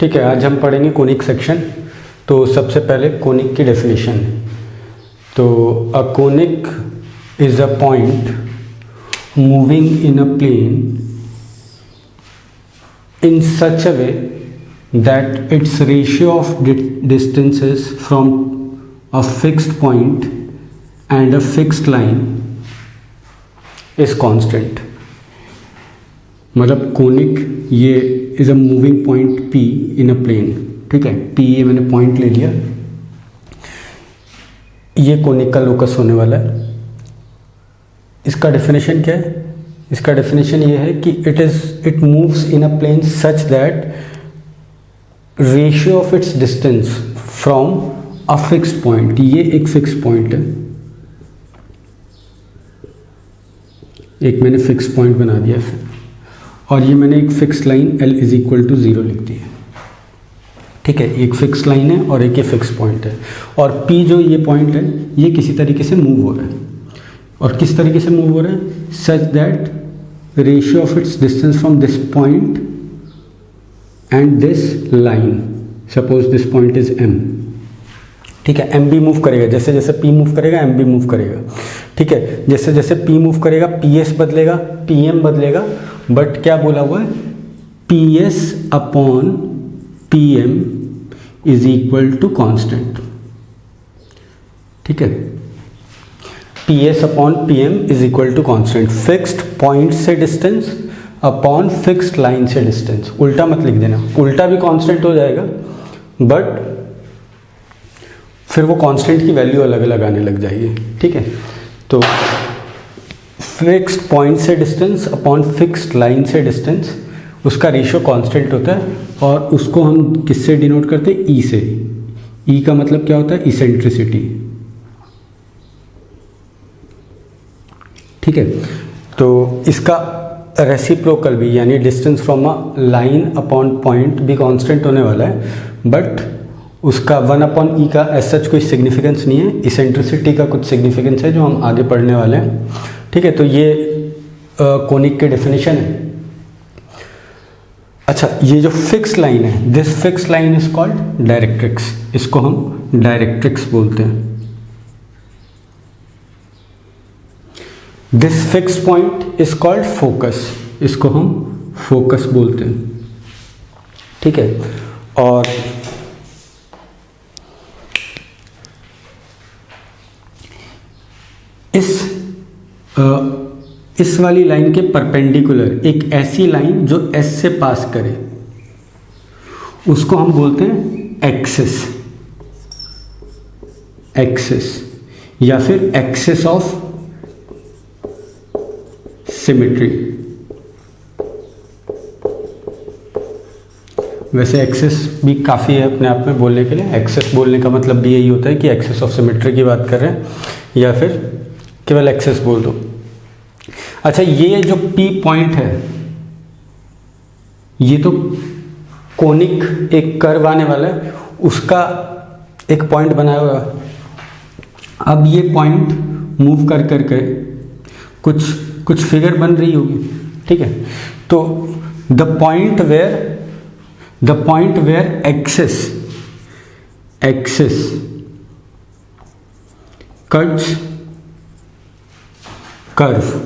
ठीक है, आज हम पढ़ेंगे कोनिक सेक्शन। तो सबसे पहले कोनिक की डेफिनेशन। तो a conic is a point moving in a plane in such a way that its ratio of distances from a fixed point and a fixed line is constant। मतलब conic ये is a moving point P in a plane. ठीक है, P ये मैंने point ले लिया, ये conic का लोकस होने वाला है। इसका डेफिनेशन क्या है? इसका डेफिनेशन ये है कि it moves in a plane such that ratio of its distance from a fixed point, ये एक फिक्स पॉइंट है, एक मैंने फिक्स पॉइंट बना दिया है, और ये मैंने एक fix line L is equal to 0 लिख दी है। ठीक है, एक फिक्स लाइन है और एक ये फिक्स पॉइंट है, और P जो ये पॉइंट है ये किसी तरीके से मूव हो रहा है। और किस तरीके से मूव हो रहा है? सच that ratio of its distance from this point and this line, suppose this point is M। ठीक है, M भी मूव करेगा, जैसे जैसे P मूव करेगा M भी मूव करेगा। ठीक है, जैसे जैसे P मूव करेगा PS बदलेगा, PM बदलेगा, बट क्या बोला हुआ है? PS upon PM is equal to constant. ठीक है, PS upon PM is equal to constant, fixed point से डिस्टेंस अपॉन फिक्स्ड लाइन से डिस्टेंस। उल्टा मत लिख देना, उल्टा भी कांस्टेंट हो जाएगा, बट फिर वो कांस्टेंट की वैल्यू अलग अलग आने लग जाएगी। ठीक है, तो फिक्स्ड पॉइंट से डिस्टेंस अपॉन फिक्स्ड लाइन से डिस्टेंस, उसका रेशियो कांस्टेंट होता है, और उसको हम किससे डिनोट करते हैं? E से। E का मतलब क्या होता है? इसेंट्रिसिटी। ठीक है, तो इसका रेसिप्रोकल भी, यानी distance from a line upon point भी कांस्टेंट होने वाला है, बट उसका 1 अपॉन ई का एज सच कोई सिग्निफिकेंस नहीं है। इसेंट्रिसिटी का कुछ सिग्निफिकेंस है जो हम आगे पढ़ने वाले हैं। ठीक है, तो ये कोनिक के डेफिनेशन है। अच्छा, ये जो फिक्स लाइन है, this fix line is called directrix, इसको हम डायरेक्ट्रिक्स बोलते हैं। This fix point is called focus, इसको हम फोकस बोलते हैं। ठीक है, और इस वाली लाइन के परपेंडिकुलर एक ऐसी लाइन जो S से पास करे, उसको हम बोलते हैं एक्सिस, एक्सिस या फिर एक्सिस ऑफ सिमेट्री। वैसे एक्सिस भी काफ़ी है अपने आप में बोलने के लिए। एक्सिस बोलने का मतलब भी यही होता है कि एक्सिस ऑफ सिमेट्री की बात कर रहे हैं, या फिर केवल एक्सिस बोल दो। अच्छा, ये जो P पॉइंट है, ये तो कोनिक एक कर्व आने वाला है, उसका एक पॉइंट बनाया हुआ है। अब ये पॉइंट मूव कर करके कुछ फिगर बन रही होगी। ठीक है, तो the point where axis cuts curve,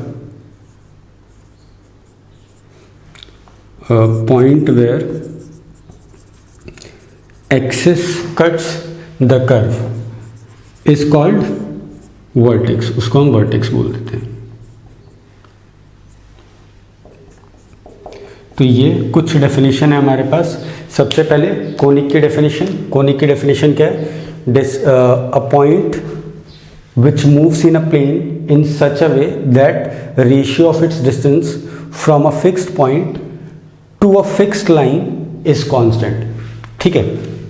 point where axis cuts the curve is called vertex, उसको हम vertex बोल देते हैं। तो ये कुछ डेफिनेशन है हमारे पास। सबसे पहले कोनिक की डेफिनेशन। कोनिक की डेफिनेशन क्या है? A point which moves in a plane in such a way that ratio of its distance from a fixed point to a fixed line is constant। ठीक है,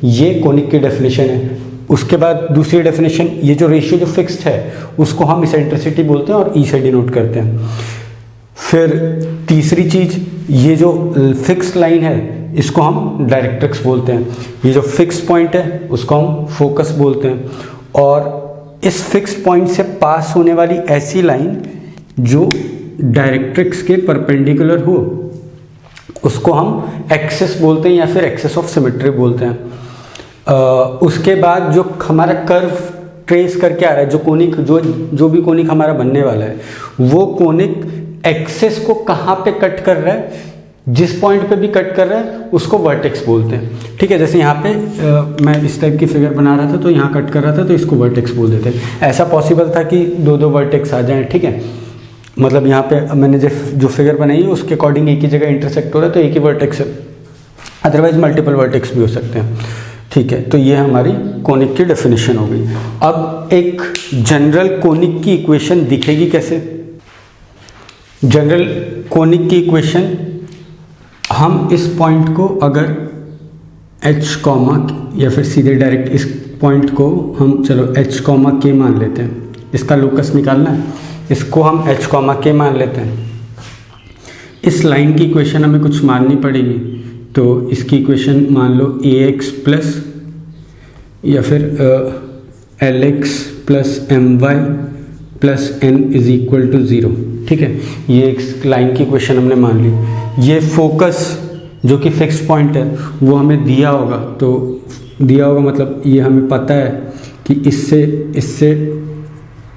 ये कोनिक की definition है। उसके बाद दूसरी डेफिनेशन, ये जो रेशियो जो फिक्स्ड है उसको हम इसेंट्रिसिटी बोलते हैं और ई से डिनोट करते हैं। फिर तीसरी चीज, ये जो फिक्स्ड लाइन है इसको हम डायरेक्ट्रिक्स बोलते हैं। ये जो फिक्स्ड पॉइंट है उसको हम फोकस बोलते हैं, और इस फिक्स्ड पॉइंट से पास होने वाली ऐसी लाइन जो डायरेक्ट्रिक्स के परपेंडिकुलर हो उसको हम एक्सेस बोलते हैं या फिर एक्सेस ऑफ सिमेट्री बोलते हैं। उसके बाद जो हमारा कर्व ट्रेस करके आ रहा है, जो कोनिक जो भी कोनिक हमारा बनने वाला है, वो कोनिक एक्सेस को कहाँ पे कट कर रहा है, जिस पॉइंट पे भी कट कर रहा है उसको वर्टेक्स बोलते हैं। ठीक है, जैसे यहाँ पे मैं इस टाइप की फिगर बना रहा था तो यहाँ कट कर रहा था तो इसको वर्टेक्स बोल देते हैं। ऐसा पॉसिबल था कि दो वर्टेक्स आ जाएं। ठीक है, मतलब यहाँ पे मैंने जो फिगर बनाई है उसके अकॉर्डिंग एक ही जगह इंटरसेक्ट हो रहा है तो एक ही वर्टेक्स है, अदरवाइज मल्टीपल वर्टेक्स भी हो सकते हैं। ठीक है, तो ये हमारी कोनिक की डेफिनेशन हो गई। अब एक जनरल कोनिक की इक्वेशन दिखेगी कैसे? जनरल कोनिक की इक्वेशन, हम इस पॉइंट को अगर h कॉमा या फिर सीधे डायरेक्ट इस पॉइंट को हम चलो h कॉमा के मान लेते हैं, इसका लोकस निकालना है, इसको हम h कॉमा के मान लेते हैं। इस लाइन की इक्वेशन हमें कुछ माननी पड़ेगी, तो इसकी इक्वेशन मान लो ax प्लस या फिर lx plus my plus n is equal to 0। ठीक है, ये एक लाइन की इक्वेशन हमने मान ली। ये फोकस जो कि फिक्स पॉइंट है वो हमें दिया होगा, तो दिया होगा मतलब ये हमें पता है कि इससे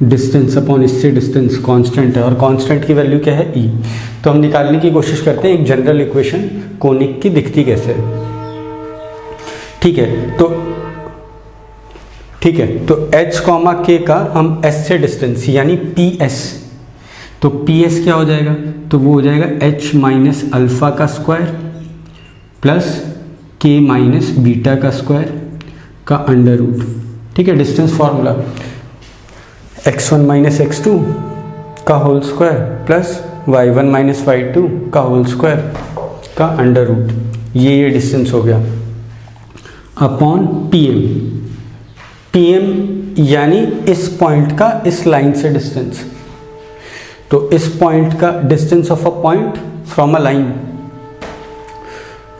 डिस्टेंस अपॉन इससे डिस्टेंस कांस्टेंट है, और कांस्टेंट की वैल्यू क्या है e। तो हम निकालने की कोशिश करते हैं एक जनरल इक्वेशन कोनिक की दिखती कैसे है। ठीक है, तो h कॉमा के का हम s से डिस्टेंस यानी ps, तो ps क्या हो जाएगा, तो वो हो जाएगा h माइनस अल्फ़ा का square plus k minus beta का स्क्वायर का अंडर रूट। ठीक है, distance formula x1 minus x2 का whole square plus y1 minus y2 का होल स्क्वायर का अंडर रूट, ये डिस्टेंस हो गया अपॉन pm यानी इस पॉइंट का इस लाइन से डिस्टेंस। तो इस पॉइंट का distance of a point from a line,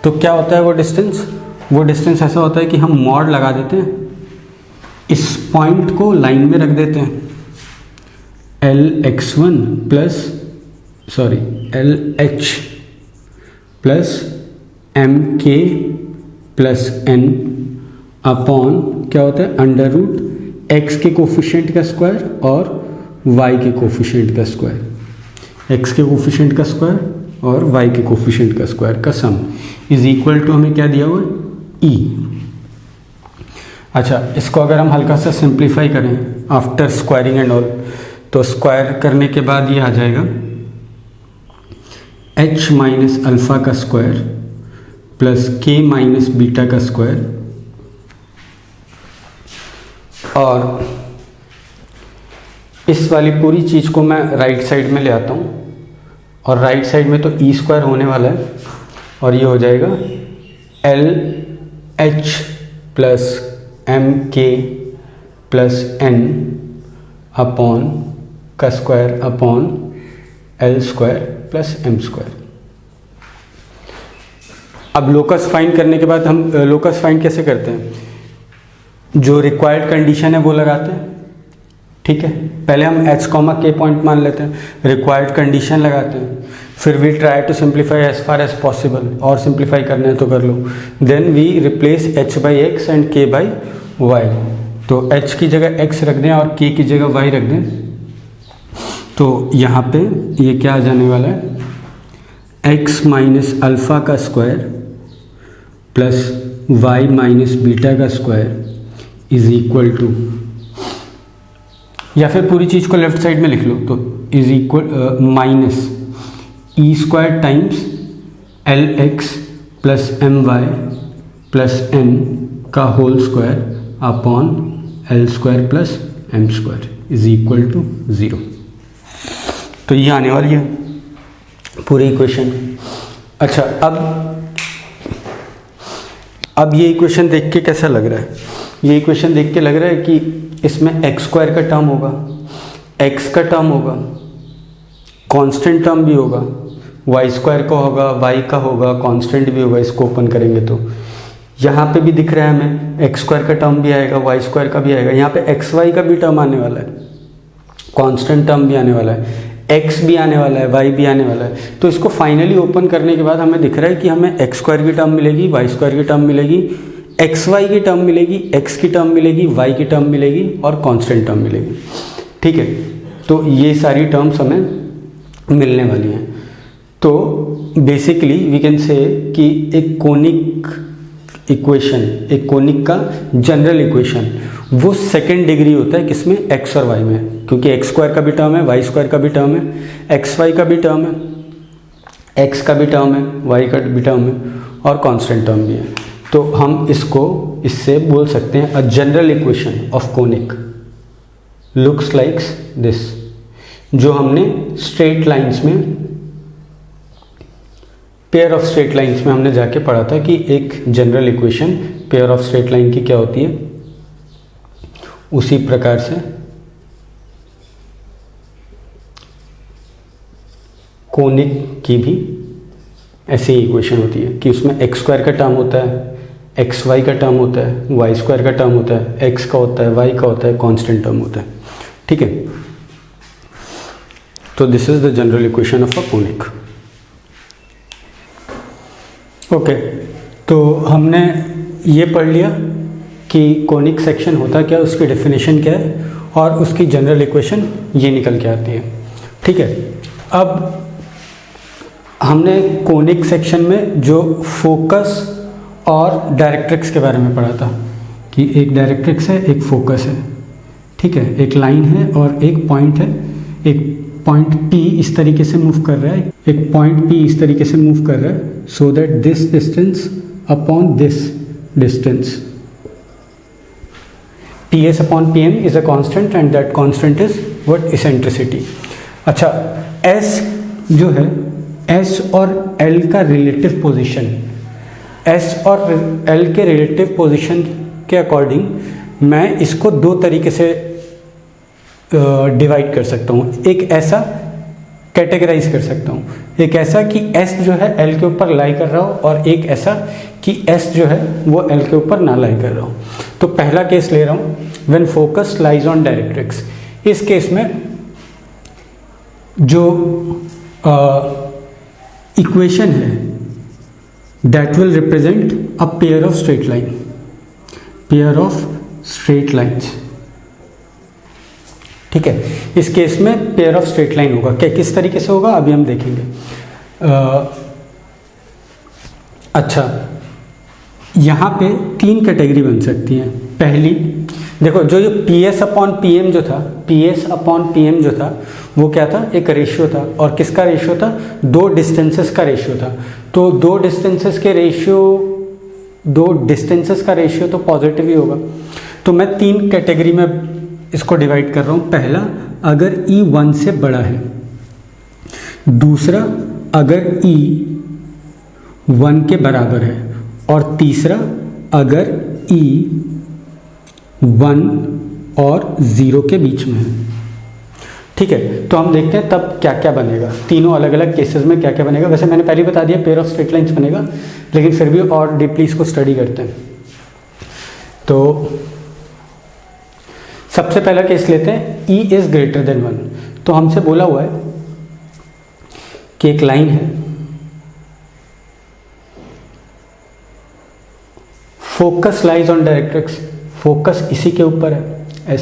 तो क्या होता है वो डिस्टेंस ऐसा होता है कि हम मॉड लगा देते हैं, इस पॉइंट को लाइन में रख देते हैं, lx1 lh plus mk plus n upon क्या होता है अंडर रूट x के कोफिशिएंट का स्क्वायर और y के कोफिशिएंट का स्क्वायर, x के कोफिशिएंट का स्क्वायर और y के कोफिशिएंट का स्क्वायर का सम इज इक्वल टू हमें क्या दिया हुआ है e। अच्छा, इसको अगर हम हल्का सा सिंप्लीफाई करें आफ्टर स्क्वायरिंग एंड ऑल, तो स्क्वायर करने के बाद ये आ जाएगा h माइनस अल्फ़ा का square plus k minus beta का स्क्वायर, और इस वाली पूरी चीज़ को मैं राइट साइड में ले आता हूँ, और राइट साइड में तो ई स्क्वायर होने वाला है, और ये हो जाएगा L H plus M K plus N upon का square upon L square plus M square. अब लोकस फाइंड करने के बाद हम लोकस फाइंड कैसे करते हैं, जो रिक्वायर्ड कंडीशन है वो लगाते हैं। ठीक है, पहले हम h कॉमा के पॉइंट मान लेते हैं, रिक्वायर्ड कंडीशन लगाते हैं, फिर we try to simplify as far as possible, और सिंप्लीफाई करना है तो कर लो, then we replace h by x and k by y. तो h की जगह x रख दें और k की जगह y रख दें, तो यहाँ पे ये क्या आ जाने वाला है x माइनस अल्फ़ा का square plus y minus beta का स्क्वायर इज इक्वल टू, या फिर पूरी चीज़ को लेफ्ट साइड में लिख लो, तो is equal minus e square times l x plus m y plus n का whole square upon L square plus M square is equal to 0। तो ये आने वाली है पूरी इक्वेशन। अच्छा, अब ये इक्वेशन देख के कैसा लग रहा है, ये इक्वेशन देख के लग रहा है कि इसमें एक्स स्क्वायर का टर्म होगा, एक्स का टर्म होगा, कांस्टेंट टर्म भी होगा, वाई स्क्वायर का होगा, वाई का होगा, कांस्टेंट भी होगा। इसको ओपन करेंगे तो यहाँ पे भी दिख रहा है हमें एक्स स्क्वायर का टर्म भी आएगा, वाई स्क्वायर का भी आएगा, यहाँ पे एक्स वाई का भी टर्म आने वाला है, कांस्टेंट टर्म भी आने वाला है, x भी आने वाला है, y भी आने वाला है। तो इसको फाइनली ओपन करने के बाद हमें दिख रहा है कि हमें x स्क्वायर की टर्म मिलेगी, y स्क्वायर की टर्म मिलेगी, एक्स वाई की टर्म मिलेगी, x की टर्म मिलेगी, y की टर्म मिलेगी और कांस्टेंट टर्म मिलेगी। ठीक है, तो ये सारी टर्म्स हमें मिलने वाली हैं। तो बेसिकली वी कैन से कि एक कोनिक इक्वेशन, एक कोनिक का जनरल इक्वेशन वो सेकेंड डिग्री होता है किसमें, x और y में, क्योंकि x स्क्वायर का भी टर्म है, y स्क्वायर का भी टर्म है, एक्स वाई का भी टर्म है, x का भी टर्म है, y का भी टर्म है और कांस्टेंट टर्म भी है। तो हम इसको इससे बोल सकते हैं a general equation of conic looks like this, जो हमने स्ट्रेट लाइंस में, पेयर ऑफ स्ट्रेट लाइंस में हमने जाके पढ़ा था कि एक general equation pair of straight line की क्या होती है। उसी प्रकार से कोनिक की भी ऐसी इक्वेशन होती है कि उसमें एक्स स्क्वायर का टर्म होता है, एक्स वाई का टर्म होता है, वाई स्क्वायर का टर्म होता है, एक्स का होता है, वाई का होता है, कांस्टेंट टर्म होता है। ठीक है, तो this is the general equation of a conic. Okay, तो हमने ये पढ़ लिया कि कोनिक सेक्शन होता क्या, उसकी डेफिनेशन क्या है और उसकी जनरल इक्वेशन ये निकल के आती है। ठीक है, अब हमने कोनिक सेक्शन में जो फोकस और डायरेक्ट्रिक्स के बारे में पढ़ा था कि एक डायरेक्ट्रिक्स है, एक फोकस है। ठीक है, एक लाइन है और एक पॉइंट है। एक पॉइंट P इस तरीके से मूव कर रहा है, एक पॉइंट P इस तरीके से मूव कर रहा है, so that this distance upon this distance PS upon PM is a constant and that constant is what, eccentricity. अच्छा, S जो है, S और L का रिलेटिव पोजीशन, S और L के रिलेटिव पोजीशन के अकॉर्डिंग मैं इसको दो तरीके से डिवाइड कर सकता हूँ। एक ऐसा कैटेगराइज कर सकता हूँ, एक ऐसा कि S जो है L के ऊपर लाई कर रहा हो और एक ऐसा कि S जो है वो L के ऊपर ना लाई कर रहा हो। तो पहला केस ले रहा हूँ, when focus lies on directrix. इस केस में जो इक्वेशन है that will represent a pair of straight line, pair of straight lines. ठीक है, इस केस में पेयर ऑफ स्ट्रेट लाइन होगा। क्या किस तरीके से होगा अभी हम देखेंगे। अच्छा, यहाँ पे तीन कैटेगरी बन सकती हैं। पहली देखो, जो ये PS अपॉन PM जो था, PS अपॉन PM जो था वो क्या था, एक रेशियो था। और किसका रेशियो था, दो डिस्टेंसेस का रेशियो था। तो दो डिस्टेंसेस का रेशियो तो पॉजिटिव ही होगा। तो मैं तीन कैटेगरी में इसको डिवाइड कर रहा हूँ। पहला, अगर E 1 से बड़ा है। दूसरा, अगर E 1 के बराबर है। और तीसरा, अगर E 1 और 0 के बीच में है। ठीक है, तो हम देखते हैं तब क्या क्या बनेगा, तीनों अलग अलग केसेस में क्या क्या बनेगा। वैसे मैंने पहले बता दिया पेयर ऑफ स्ट्रेट लाइंस बनेगा, लेकिन फिर भी और डीपली इसको स्टडी करते हैं। तो सबसे पहला केस लेते हैं, E इज ग्रेटर देन 1। तो हमसे बोला हुआ है कि एक लाइन है, focus lies on directrix, focus इसी के ऊपर है S।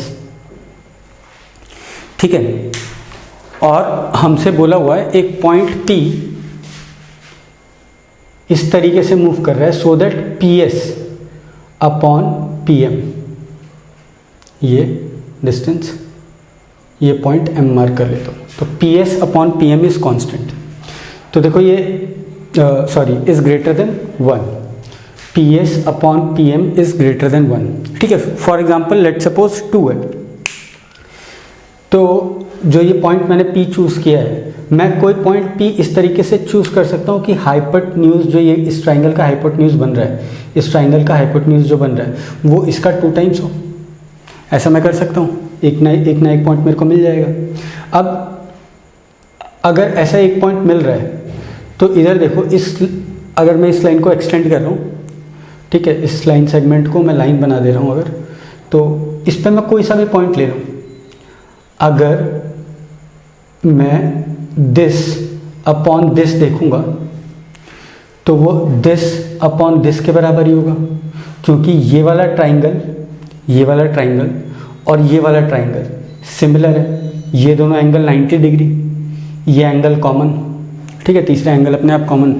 ठीक है, और हमसे बोला हुआ है एक पॉइंट P इस तरीके से मूव कर रहा है, so that PS upon PM, ये डिस्टेंस, ये पॉइंट M मार्क कर लेता हूँ। तो PS upon PM is constant. तो देखो ये is greater than 1, PS upon PM is greater than 1। ठीक है, फॉर एग्जाम्पल लेट सपोज 2 है। तो जो ये पॉइंट मैंने P चूज़ किया है, मैं कोई पॉइंट P इस तरीके से चूज़ कर सकता हूँ कि हाइपोटेन्यूज जो ये इस ट्राइंगल का हाइपोटेन्यूज बन रहा है, इस ट्राइंगल का हाइपोटेन्यूज जो बन रहा है वो इसका 2 टाइम्स हो। ऐसा मैं कर सकता हूँ, एक ना एक पॉइंट मेरे को मिल जाएगा। अब अगर ऐसा एक पॉइंट मिल रहा है तो इधर देखो, अगर मैं इस लाइन को एक्सटेंड कर रहा हूँ, ठीक है, इस लाइन सेगमेंट को मैं लाइन बना दे रहा हूँ अगर, तो इस पर मैं कोई सा भी पॉइंट ले रहा हूँ, अगर मैं दिस अपॉन दिस देखूंगा तो वो दिस अपॉन दिस के बराबर ही होगा, क्योंकि ये वाला ट्राइंगल और ये वाला ट्राइंगल सिमिलर है। ये दोनों एंगल 90 डिग्री, ये एंगल कॉमन, ठीक है, तीसरा एंगल अपने आप कॉमन।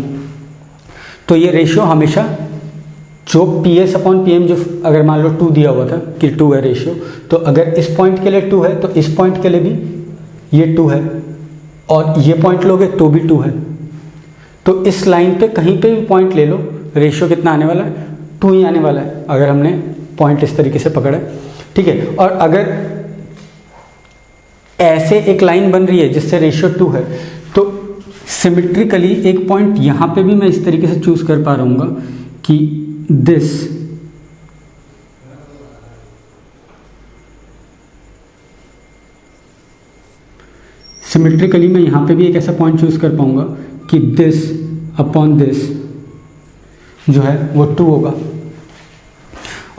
तो ये रेशियो हमेशा जो P S upon P M, जो अगर मान लो 2 दिया हुआ था कि 2 है रेशियो, तो अगर इस पॉइंट के लिए 2 है तो इस पॉइंट के लिए भी ये 2 है, और ये पॉइंट लोगे तो भी 2 है। तो इस लाइन पे कहीं पे भी पॉइंट ले लो, रेशियो कितना आने वाला है? 2 ही आने वाला है, अगर हमने पॉइंट इस तरीके से पकड़ा है, ठीक है। और अगर ऐसे एक लाइन बन रही है जिससे रेशियो 2 है, तो सिमेट्रिकली एक पॉइंट यहाँ पे भी मैं इस तरीके से चूज कर पा रहूँगा कि दिस सिमेट्रिकली मैं यहाँ पे भी एक ऐसा पॉइंट चूज कर पाऊंगा कि दिस अपॉन दिस जो है वो 2 होगा।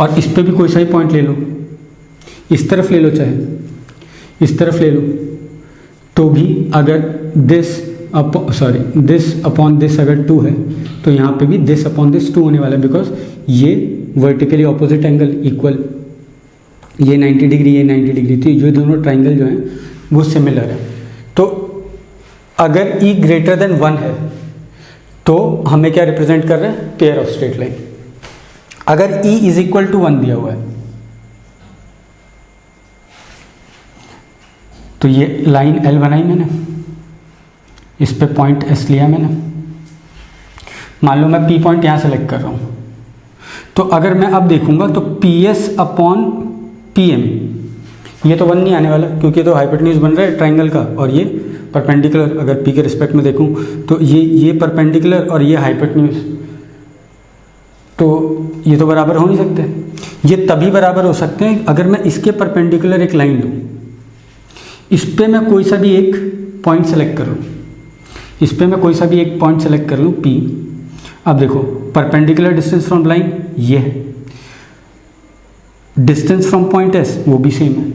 और इस पे भी कोई सा ही पॉइंट ले लो, इस तरफ ले लो चाहे इस तरफ ले लो, तो भी अगर दिस अपॉन दिस अगर 2 है तो यहाँ पे भी दिस अपॉन दिस 2 होने वाला है, बिकॉज ये वर्टिकली ऑपोजिट एंगल इक्वल, ये 90 डिग्री ये 90 डिग्री, तो ये दोनों ट्राइंगल जो हैं वो सिमिलर है। तो अगर E ग्रेटर देन 1 है तो हमें क्या रिप्रेजेंट कर रहे हैं? Pair of straight line. अगर E इज इक्वल टू 1 दिया हुआ है तो ये लाइन L बनाई मैंने, इस पे पॉइंट S लिया मैंने, मान लो मैं P पॉइंट यहाँ सेलेक्ट कर रहा हूँ, तो अगर मैं अब देखूंगा तो PS अपॉन PM, ये तो 1 नहीं आने वाला क्योंकि तो हाइपोटेन्यूज बन रहा है ट्राइंगल का, और ये परपेंडिकुलर, अगर P के रिस्पेक्ट में देखूं तो ये परपेंडिकुलर और ये हाइपोटेन्यूज, तो ये तो बराबर हो नहीं सकते। ये तभी बराबर हो सकते हैं अगर मैं इसके परपेंडिकुलर एक लाइन लूँ, इस पे मैं कोई सा भी एक पॉइंट सेलेक्ट कर लूँ, इस पे मैं कोई सा भी एक पॉइंट सेलेक्ट कर लूँ P। अब देखो परपेंडिकुलर डिस्टेंस फ्रॉम लाइन ये है, डिस्टेंस फ्रॉम पॉइंट S वो भी सेम है,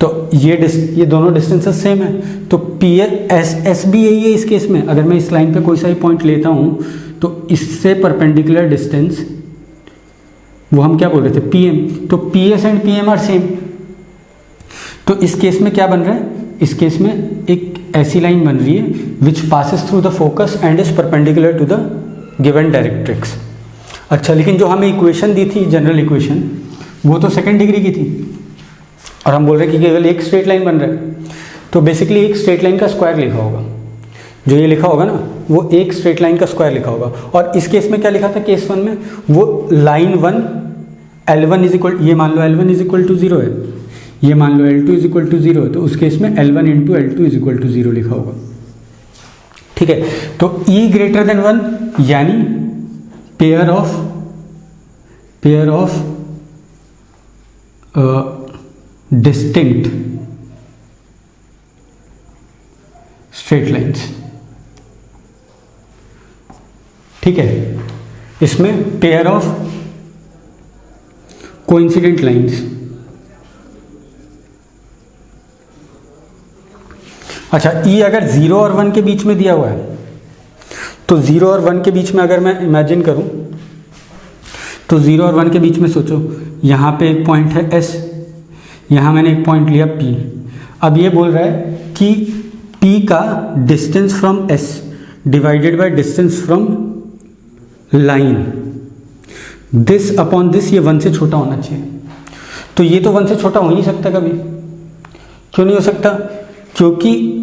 तो ये दोनों डिस्टेंसेस सेम है, तो PS भी यही है इस केस में। अगर मैं इस लाइन पे कोई सा भी पॉइंट लेता हूँ तो इससे परपेंडिकुलर डिस्टेंस वो हम क्या बोल रहे थे? PM, तो PS and PM are same. तो इस केस में क्या बन रहा है? इस केस में एक ऐसी लाइन बन रही है which passes through the focus and is perpendicular to the given directrix. अच्छा, लेकिन जो हमें इक्वेशन दी थी, जनरल इक्वेशन, वो तो सेकंड डिग्री की थी, और हम बोल रहे हैं कि केवल एक स्ट्रेट लाइन बन रहा है, तो बेसिकली एक स्ट्रेट लाइन का स्क्वायर लिखा होगा, जो ये लिखा होगा ना वो एक स्ट्रेट लाइन का स्क्वायर लिखा होगा। और इस केस में क्या लिखा था? केस 1 में वो लाइन 1 L1 इज इक्वल, ये मान लो L1 इज इक्वल टू 0 है, ये मान लो L2 इज इक्वल टू 0 है, तो उस केस में L1 into L2 is equal to 0 लिखा होगा, ठीक है। तो E ग्रेटर देन 1 यानी pair of distinct straight lines, ठीक है। इसमें पेयर ऑफ कोइंसिडेंट लाइंस। अच्छा, E अगर 0 और 1 के बीच में दिया हुआ है तो 0 और 1 के बीच में अगर मैं इमेजिन करूं तो 0 और 1 के बीच में सोचो, यहाँ पे एक पॉइंट है S, यहाँ मैंने एक पॉइंट लिया P। अब ये बोल रहा है कि P का distance from S divided by distance from line, this upon this, ये 1 से छोटा होना चाहिए। तो ये तो 1 से छोटा हो नहीं सकता कभी। क्यों नहीं हो सकता? क्योंकि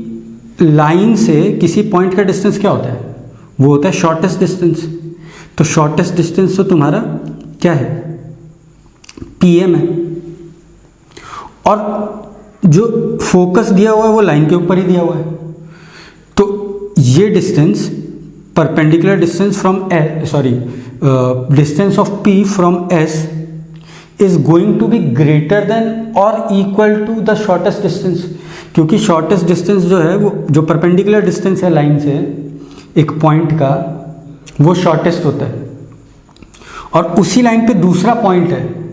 लाइन से किसी पॉइंट का डिस्टेंस क्या होता है? वो होता है शॉर्टेस्ट डिस्टेंस। तो शॉर्टेस्ट डिस्टेंस तो तुम्हारा क्या है? PM है, और जो फोकस दिया हुआ है वो लाइन के ऊपर ही दिया हुआ है। तो ये distance perpendicular distance from distance of P from S is going to be greater than और equal to the shortest distance, क्योंकि शॉर्टेस्ट डिस्टेंस जो है वो जो परपेंडिकुलर डिस्टेंस है लाइन से एक पॉइंट का, वो शॉर्टेस्ट होता है। और उसी लाइन पे दूसरा पॉइंट है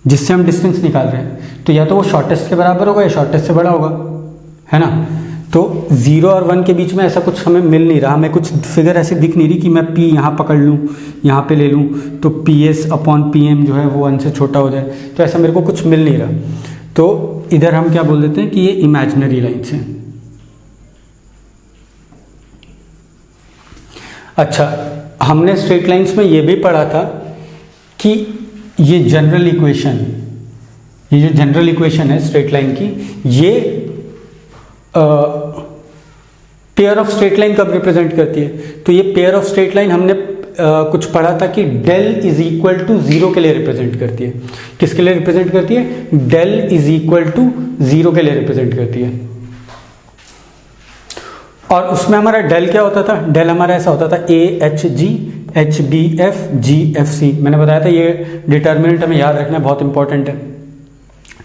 जिससे हम डिस्टेंस निकाल रहे हैं, तो या तो वो शॉर्टेस्ट के बराबर होगा या शॉर्टेस्ट से बड़ा होगा, है ना। तो 0 और 1 के बीच में ऐसा कुछ हमें मिल नहीं रहा, हमें कुछ फिगर ऐसे दिख नहीं रही कि मैं P यहाँ पकड़ लूँ, यहाँ पे ले लूँ तो PS अपॉन PM जो है वो 1 से छोटा हो जाए, तो ऐसा मेरे को कुछ मिल नहीं रहा। तो इधर हम क्या बोल देते हैं कि ये इमेजिनरी लाइन्स हैं। अच्छा, हमने स्ट्रेट लाइन्स में ये भी पढ़ा था कि ये जनरल इक्वेशन, ये जो जनरल इक्वेशन है स्ट्रेट लाइन की, ये पेयर ऑफ स्ट्रेट लाइन कब रिप्रेजेंट करती है? तो ये पेयर ऑफ स्ट्रेट लाइन हमने कुछ पढ़ा था कि डेल इज इक्वल टू 0 के लिए रिप्रेजेंट करती है। किसके लिए रिप्रेजेंट करती है? डेल इज इक्वल टू 0 के लिए रिप्रेजेंट करती है। और उसमें हमारा डेल क्या होता था? डेल हमारा ऐसा होता था AHG HBF GFC। मैंने बताया था ये डिटर्मिनेंट हमें याद रखना बहुत इंपॉर्टेंट है,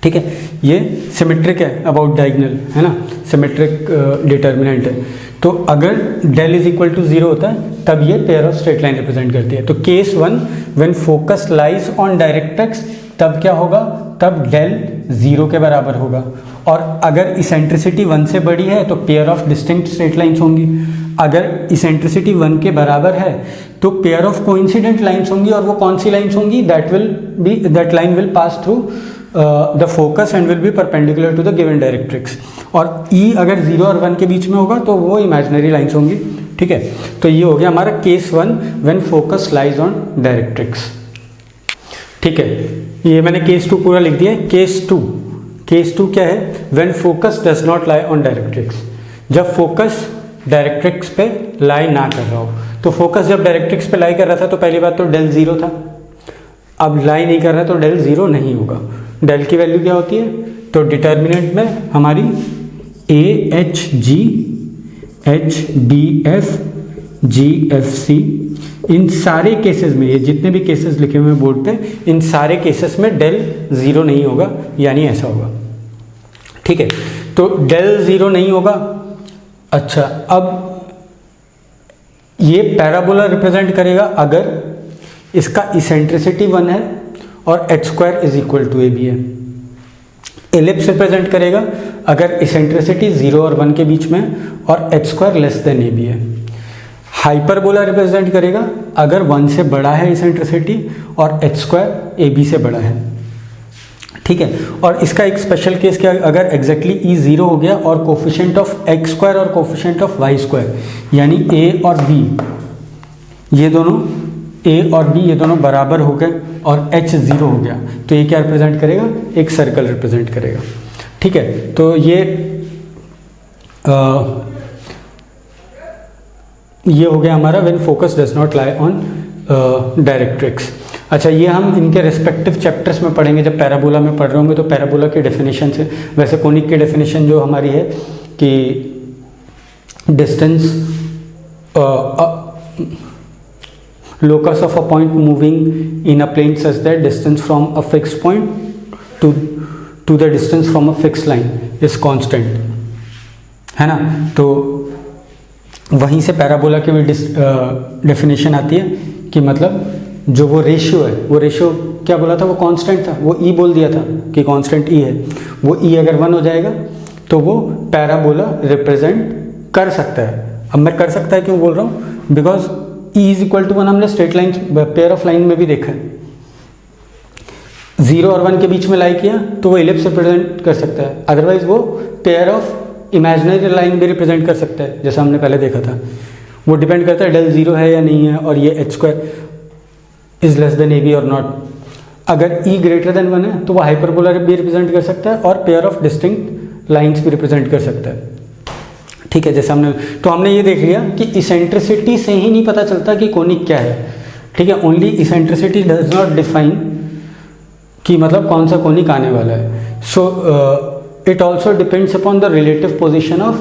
ठीक है। ये सिमेट्रिक है अबाउट डायगोनल, है ना, सिमेट्रिक डिटर्मिनेंट है। तो अगर डेल इज इक्वल टू 0 होता है तब ये pair of straight line represent करती है। तो case 1 when focus lies on directrix, तब क्या होगा? तब डेल 0 के बराबर होगा। और अगर इसेंट्रिसिटी 1 से बड़ी है तो pair of distinct straight lines होंगी। अगर इसेंट्रिसिटी 1 के बराबर है तो पेयर ऑफ कोइंसिडेंट लाइन्स होंगी। और वो कौन सी लाइन्स होंगी? That line will pass through the focus and will be perpendicular to the given directrix. और E अगर 0 और 1 के बीच में होगा तो वो इमेजिनरी लाइन्स होंगी, ठीक है। तो ये हो गया हमारा case 1 when focus lies on directrix, ठीक है। ये मैंने केस 2 पूरा लिख दिया है। केस 2 क्या है? When focus does not lie on directrix, जब फोकस डायरेक्ट्रिक्स पे लाई ना कर रहा हो। तो फोकस जब डायरेक्ट्रिक्स पे लाई कर रहा था तो पहली बात तो डेल 0 था, अब लाई नहीं कर रहा तो डेल 0 नहीं होगा। डेल की वैल्यू क्या होती है? तो डिटर्मिनेंट में हमारी AHG HBF GFC, इन सारे केसेस में, ये जितने भी केसेस लिखे हुए बोर्ड पे, इन सारे केसेस में डेल 0 नहीं होगा, यानी ऐसा होगा, ठीक है। तो डेल 0 नहीं होगा। अच्छा, अब ये पैराबोला रिप्रेजेंट करेगा अगर इसका इसेंट्रिसिटी 1 है और h² is equal to AB है। एलिप्स रिप्रेजेंट करेगा अगर इसेंट्रिसिटी 0 और 1 के बीच में और h² लेस देन AB है। हाइपरबोला रिप्रेजेंट करेगा अगर 1 से बड़ा है इसेंट्रिसिटी और h² AB से बड़ा है, ठीक है। और इसका एक स्पेशल केस क्या, अगर एग्जैक्टली E 0 हो गया और कोफिशिएंट ऑफ x² और कोफिशिएंट ऑफ y² यानी A और B, ये दोनों A और B ये दोनों बराबर हो गए और h 0 हो गया, तो ये क्या रिप्रेजेंट करेगा? एक सर्कल रिप्रेजेंट करेगा, ठीक है। तो ये हो गया हमारा when focus does not lie on directrix. अच्छा, ये हम इनके रेस्पेक्टिव चैप्टर्स में पढ़ेंगे जब पैराबोला में पढ़ रहे होंगे। तो पैराबोला की डेफिनेशन से, वैसे कोनिक की डेफिनेशन जो हमारी है कि distance locus of a point moving in a plane such that distance from a fixed point to the distance from a fixed line is constant, है ना। तो वहीं से पैराबोला की भी डेफिनेशन आती है कि मतलब जो वो रेशियो है, वो रेशियो क्या बोला था? वो कांस्टेंट था, वो E बोल दिया था कि कांस्टेंट E है। वो E अगर 1 हो जाएगा तो वो पैराबोला रिप्रेजेंट कर सकता है। अब मैं कर सकता है क्यों बोल रहा हूँ? Because E is equal to 1 हमने straight line pair of line में भी देखा है। 0 और 1 के बीच में लाई किया तो वो एलिप्स रिप्रेजेंट कर सकता है, अदरवाइज वो पेयर ऑफ इमेजिनरी लाइन भी रिप्रेजेंट कर सकता है, जैसा हमने पहले देखा था। वो डिपेंड करता है डेल 0 है या नहीं है और ये h² is less than AB और नॉट। अगर E ग्रेटर देन 1 है तो वो हाइपरबोला भी रिप्रेजेंट कर सकता है और पेयर ऑफ डिस्टिंक्ट लाइन्स भी रिप्रेजेंट कर सकता है, ठीक है। जैसे हमने ये देख लिया कि इसेंट्रिसिटी से ही नहीं पता चलता कि कोनिक क्या है, ठीक है। Only eccentricity does not define कि मतलब कौन सा कोनिक आने वाला है। So it also depends upon the relative position of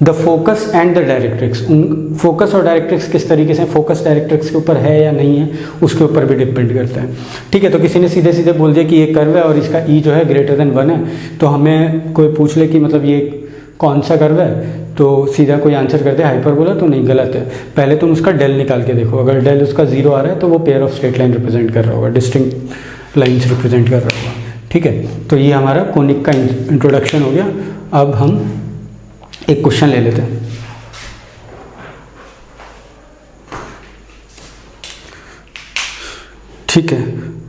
the focus and the directrix. Focus और डायरेक्ट्रिक्स किस तरीके से, फोकस डायरेक्ट्रिक्स के ऊपर है या नहीं है, उसके ऊपर भी डिपेंड करता है, ठीक है। तो किसी ने सीधे सीधे बोल दिया कि ये कर्व है और इसका E जो है ग्रेटर देन 1 है, तो हमें कोई पूछ ले कि मतलब ये कौन सा कर्व है, तो सीधा कोई आंसर कर दे हाइपरबोला, तो नहीं, गलत है। पहले तुम उसका डेल निकाल के देखो, अगर डेल उसका 0 आ रहा है तो वो pair of straight line represent कर रहा होगा, डिस्टिंक्ट लाइन्स रिप्रेजेंट कर रहा होगा, ठीक है। तो ये हमारा कोनिक का इंट्रोडक्शन हो गया। अब हम एक क्वेश्चन ले लेते हैं। ठीक है,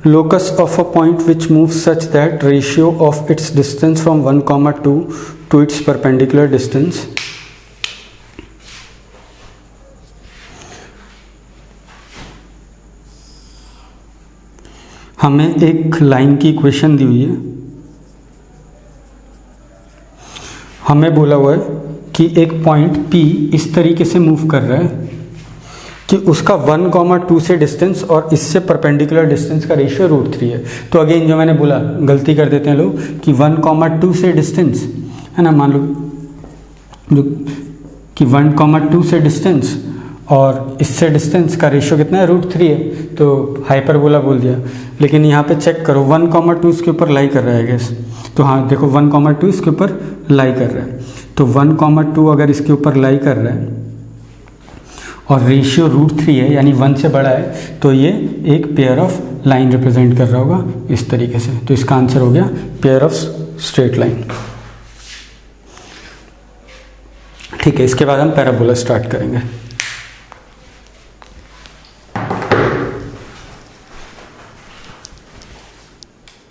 locus of a point which moves such that ratio of its distance from 1, 2 to its perpendicular distance हमें एक लाइन की इक्वेशन दी हुई है। हमें बोला हुआ है कि एक पॉइंट P इस तरीके से मूव कर रहा है कि उसका 1, 2 से डिस्टेंस और इससे परपेंडिकुलर डिस्टेंस का रेशियो √3 है। तो अगेन जो मैंने बोला, गलती कर देते हैं लोग कि 1, 2 से डिस्टेंस है ना, मान लो जो कि 1, 2 से डिस्टेंस और इससे डिस्टेंस का रेशियो कितना है, √3 है, तो हाइपरबोला बोल दिया। लेकिन यहाँ पे चेक करो 1, 2 इसके ऊपर लाई कर रहा है गैस, तो हाँ देखो 1, 2 इसके ऊपर लाई कर रहा है। तो 1, 2 अगर इसके ऊपर लाई कर रहा है और रेशियो √3 है यानी 1 से बड़ा है, तो ये एक पेयर ऑफ लाइन रिप्रेजेंट कर रहा होगा इस तरीके से। तो इसका आंसर हो गया पेयर ऑफ स्ट्रेट लाइन। ठीक है, इसके बाद हम पैराबोला स्टार्ट करेंगे।